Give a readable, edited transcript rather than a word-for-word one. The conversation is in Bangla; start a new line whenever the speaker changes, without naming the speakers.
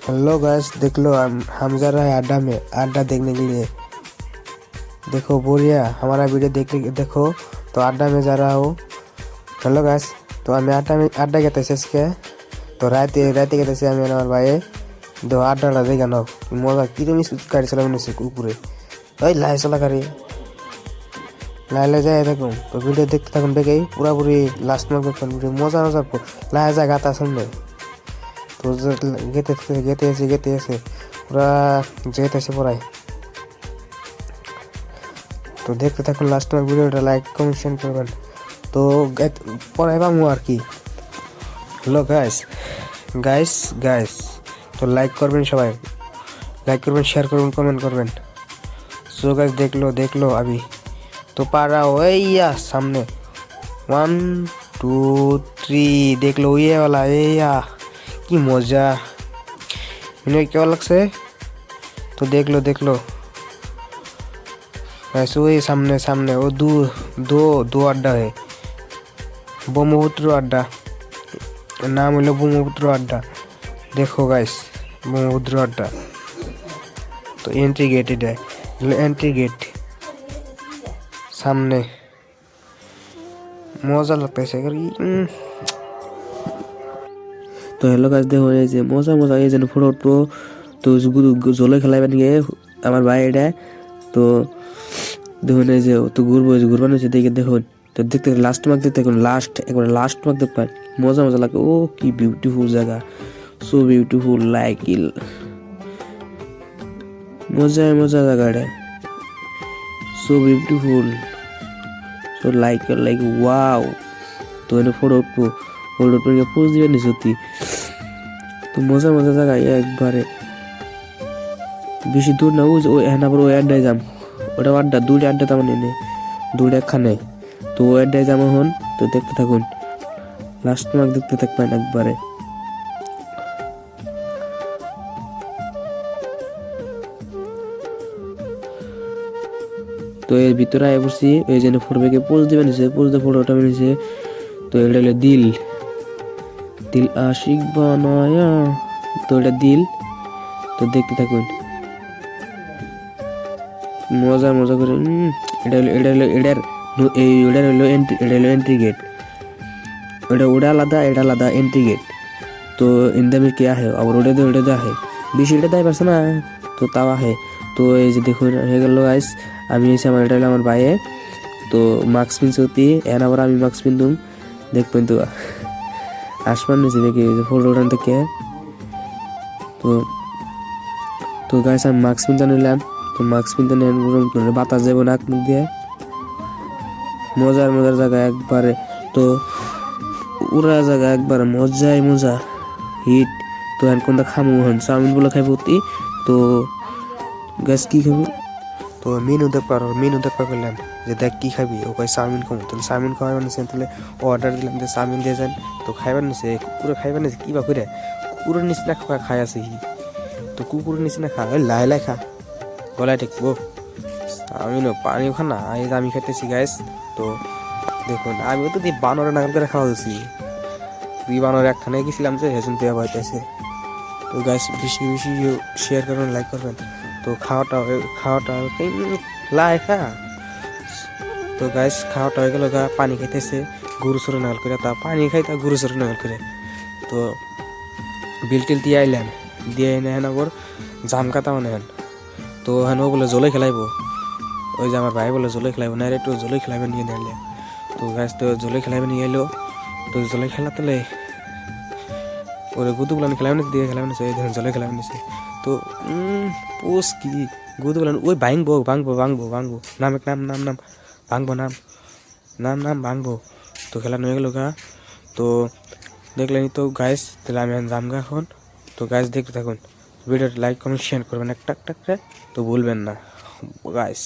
हेलो गाइस, देख लो हम जा रहे हैं अड्डा में अड्डा देखने के लिए। देखो बोलिए हमारा वीडियो देखो तो अड्डा में जा रहा हूँ। हेलो गाइस, तो हमें अड्डा कहते हैं इसके। तो राते राते कहते हैं हमें भाई दो अड्डा देखा ना मजा किरम गाड़ी चलाने से ऊपरे ओई लाई चला गाड़ी লাই যায় দেখুন। তো ভিডিও দেখতে থাকুন, দেখেই পুরাপুরি লাস্ট মার্ক দেখুন, ভিডিও মজা মজা লাই যায় গাতা সামনে। তো গেতে এসে পুরা যেতে এসে পড়ায়। তো দেখতে থাকুন লাস্ট মার্ক ভিডিওটা, লাইক কমেন্ট শেয়ার করবেন। তো পড়াই পাবো আর কি। হ্যালো গাইস গাইস গাইস তো লাইক করবেন, সবাই লাইক করবেন, শেয়ার করবেন, কমেंट করবেন। सो गाइस देख लो अभी तो पारा हो या सामने 1 2 3 देख लो ये वाला या की मजा इन्हें क्या अलग से। तो देख लो ऐसे वही सामने सामने वो दो अड्डा है। ब्रह्मपुत्र अड्डा, नाम है ब्रह्मपुत्र अड्डा। देखो गाइस ब्रह्मपुत्र अड्डा। तो एंट्री गेटेड है, एंट्री गेट सामने मजा लगता है। तो हेलो गाइस देखो ये जे मजा मजा ये जन फोटो उठबो। तो জলে খেলাবেন গিয়ে আমার ভাই এটা। তো দেখুন এই যে তো ঘুরবানো হচ্ছে দেখে দেখুন। তো দেখতে লাস্ট মার্ক দেখতে দেখুন, একবার লাস্ট মার্ক দেখবেন, মজা মজা লাগে। ও কি বিউটিফুল জায়গা, সো বিউটিফুল লাইক ইল মজা মজা জায়গা এটা, so beautiful so like wow. তো এনে ফটো উঠবো পোজ দিবেন সত্যি। তো মজা মজা জায়গা একবারে বেশি দূর না। ওই হ্যাঁ আবার ওই আড্ডায় যাম, ওটা আড্ডা দুটো আড্ডা তেমন এনে দুটো একখানে। তো ওই আড্ডায় যাম এখন। তো দেখতে থাকুন লাস্ট মার্ক দেখতে থাকবেন একবারে। তো এর ভিতরে আয় পড়ছি, এই জন্য ফটোকে পোজ দিবেন নিছে, পোজ দিয়ে ফটোটা নিছে। তো এটা হলো দিল আশিক বানায়া। তো এটা দিল। তো দেখতে থাকুন মজা মজা করে। এটা হলো এন্ট্রি গেট। ওটা আলাদা, এটা আলাদা এন্ট্রি গেট। তো ইনদামে কি আহে আবার ওটা দিয়ে আহে, বেশি এটা দেয় পারছে না, তো তাও আহে। তো এই যে দেখুন হয়ে গেল গাইস, আমি এসে আমার এটা হলো আমার ভাইয়ে। তো মাস্ক পিনছি অতি এখন আবার আমি মাস্ক পিনতুম দেখবেন। তো আসমান নিচে দেখি ফটো ওঠান থেকে। তো গাইস আমি মাস্ক পিনতে নিলাম। তো মাস্ক পিনতে নেন বাতাস যাবো নাক মুখ দিয়ে, মজার জায়গা একবারে। তো উড়া জায়গা একবারে মজা হিট। তো এখন কোনটা খামু হন চাউমিন বলে খাইব অতি। তো গাইস কি খাবো, তো মেনু দেখবার করলাম যে দেখ কি খাবি, ও কয় চাউমিন খাবো। তাহলে চাউমিন খাওয়াবার নিছে, তাহলে অর্ডার দিলাম যে চাউমিন দিয়ে যান। তো খাইবার নিছে, কুকুরে খাইবার নিছে কি বা করে, কুকুরের নিচে না খাই আছে কি। তো কুকুরের নিচে না খা লাই খা গলায় ঠেকবো চাউমিন পানিও খা না। আমি খাইতেছি গাইস। তো দেখুন আমিও তো দিয়ে বানরের নাগাল করে খাওয়া দিচ্ছি, দুই বানর একখানে গেছিলাম যে হেসুন দেওয়া পাইতেছে। তো গাইস বেশি শেয়ার করবেন, লাইক করবেন। তো খাওয়াটা লাই খা। তো গাইস খাওয়াটা হয়ে গেল, পানি খাইতেছে গরু সরে নাগাল করে। তা পানি খাইতা গরু সরে নাগাল করে। তো বিল টিল দিয়ে আইলাম, দিয়ে এনে হেন আবার জাম কাটা মানে হেন। তো হেন ও বলে জলে খেলাইবো, ওই যে আমার ভাই বলে জলে খেলাইবো না, একটু জলে খেলাইবে নিয়ে নিলে। তো গাইস তো জলে খেলাইবে নিয়ে এলো। তো জলে খেলাতে ওরে গুদুগুলো খেলাবে নিচ্ছে, দিয়ে খেলাবে নিচ্ছে, এই ধরেন জলে খেলাবে নিচ্ছে। তো পোষ কি গুদুগুলো ওই ভাঙবো নাম ভাঙবো নাম ভাঙবো। তো খেলানো হয়ে গেল গা। তো দেখলেনি তো গাইস, তাহলে আমি যাম গা এখন। তো গাইস দেখতে থাকুন ভিডিওটা, লাইক কমেন্ট শেয়ার করবেন একটা করে। তো ভুলবেন না গাইস।